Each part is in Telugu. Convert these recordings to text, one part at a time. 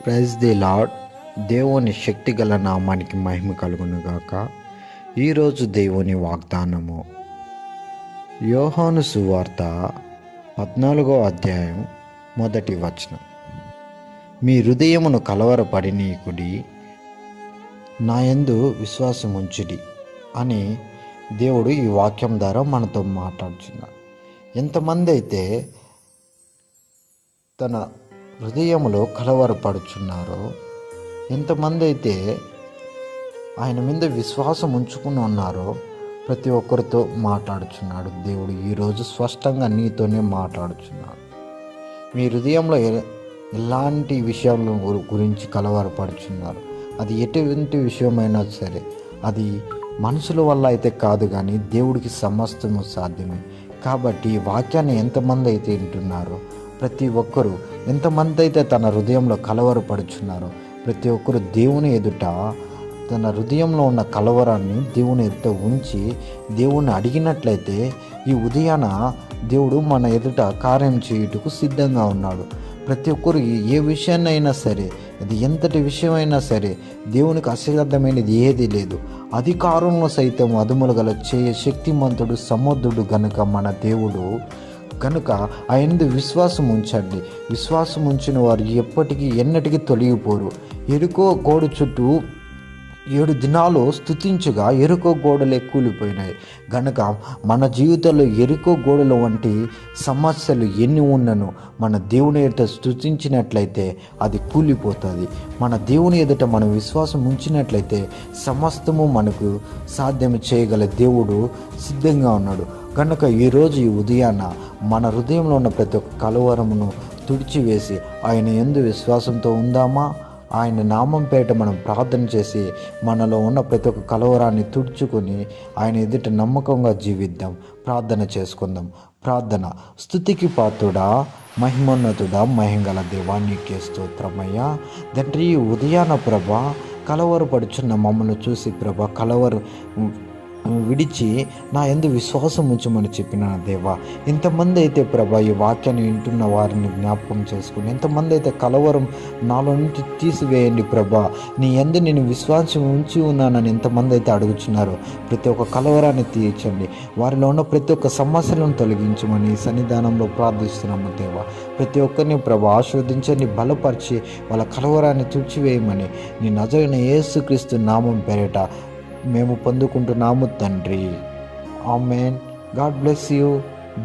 Praise the lord. దేవుని శక్తిగల నామానికి మహిమ కలుగునుగాక. ఈరోజు దేవుని వాగ్దానము యోహాను సువార్త 14వ అధ్యాయం 1వ వచనం. మీ హృదయమును కలవరపడనీకుడి, నా యందు విశ్వాసముంచుడి అని దేవుడు ఈ వాక్యం ద్వారా మనతో మాట్లాడుచున్నాడు. ఎంతమంది అయితే తన హృదయములో కలవరపడుచున్నారో, ఎంతమంది అయితే ఆయన మీద విశ్వాసం ఉంచుకుని ఉన్నారో ప్రతి ఒక్కరితో మాట్లాడుచున్నాడు దేవుడు. ఈరోజు స్పష్టంగా నీతోనే మాట్లాడుచున్నాడు. మీ హృదయంలో ఎలాంటి విషయాల గురించి కలవరపడుచున్నారు, అది ఎటువంటి విషయమైనా సరే, అది మనుషుల వల్ల అయితే కాదు, కానీ దేవుడికి సమస్తము సాధ్యమే. కాబట్టి ఈ వాక్యాన్ని ఎంతమంది అయితే వింటున్నారో, ప్రతి ఒక్కరూ ఎంతమంది అయితే తన హృదయంలో కలవరపడుచున్నారో, ప్రతి ఒక్కరు దేవుని ఎదుట తన హృదయంలో ఉన్న కలవరాన్ని దేవుని ఎదుట ఉంచి దేవుని అడిగినట్లయితే ఈ ఉదయాన దేవుడు మన ఎదుట కార్యం చేయుటకు సిద్ధంగా ఉన్నాడు. ప్రతి ఒక్కరు ఏ విషయాన్నైనా సరే, అది ఎంతటి విషయమైనా సరే, దేవునికి అసాధ్యమైనది ఏదీ లేదు. అధికారంలో సైతం అదుములు గల శక్తిమంతుడు సమర్థుడు గనుక మన దేవుడు. కనుక ఆయన విశ్వాసం ఉంచండి. విశ్వాసం ఉంచిన వారు ఎప్పటికీ ఎన్నటికీ తొలగిపోరు. ఎరుకో గోడ చుట్టూ 7 దినాలు స్తుతించగా ఎరుకో గోడలే కూలిపోయినాయి. గనక మన జీవితంలో ఎరుకో గోడల వంటి సమస్యలు ఎన్ని ఉన్నను మన దేవుని ఎదుట స్తుతించినట్లయితే అది కూలిపోతుంది. మన దేవుని ఎదుట మనం విశ్వాసం ఉంచినట్లయితే సమస్తము మనకు సాధ్యం చేయగల దేవుడు సిద్ధంగా ఉన్నాడు. కనుక ఈరోజు ఈ ఉదయాన మన హృదయంలో ఉన్న ప్రతి ఒక్క కలవరమును తుడిచివేసి ఆయన యందు విశ్వాసంతో ఉందామా? ఆయన నామం పేట మనం ప్రార్థన చేసి మనలో ఉన్న ప్రతి ఒక్క కలవరాన్ని తుడుచుకొని ఆయన ఎదుట నమ్మకంగా జీవిద్దాం. ప్రార్థన చేసుకుందాం. ప్రార్థన. స్తుతికి పాత్రుడా, మహిమోన్నతుడా, మహింగల దేవా, నీకే స్తోత్రమయ్యా. తండ్రి, ఉదయాన ప్రభా కలవరపడుచున్న మమ్మల్ని చూసి ప్రభా విడిచి నా యందు విశ్వాసం ఉంచమని చెప్పిన దేవా, ఎంతమంది అయితే ప్రభా ఈ వాక్యాన్ని వింటున్న వారిని జ్ఞాపకం చేసుకుని, ఎంతమంది అయితే కలవరం నాలో నుంచి తీసివేయండి ప్రభా, నీ యందు నేను విశ్వాసం ఉంచి ఉన్నానని ఎంతమంది అయితే అడుగుచున్నారో ప్రతి ఒక్క కలవరాన్ని తీర్చండి. వారిలో ఉన్న ప్రతి ఒక్క సమస్యలను తొలగించమని సన్నిధానంలో ప్రార్థిస్తున్నాము దేవా. ప్రతి ఒక్కరిని ప్రభా ఆశీర్వదించండి, బలపరిచి వాళ్ళ కలవరాన్ని తుడిచివేయమని నీ నజరైన యేసుక్రీస్తు నామం పేరిట మేము పొందుకుంటున్నాము తండ్రి. ఆమెన్. God bless you.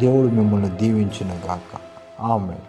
దేవుడు మిమ్మల్ని దీవించును గాక. ఆమెన్.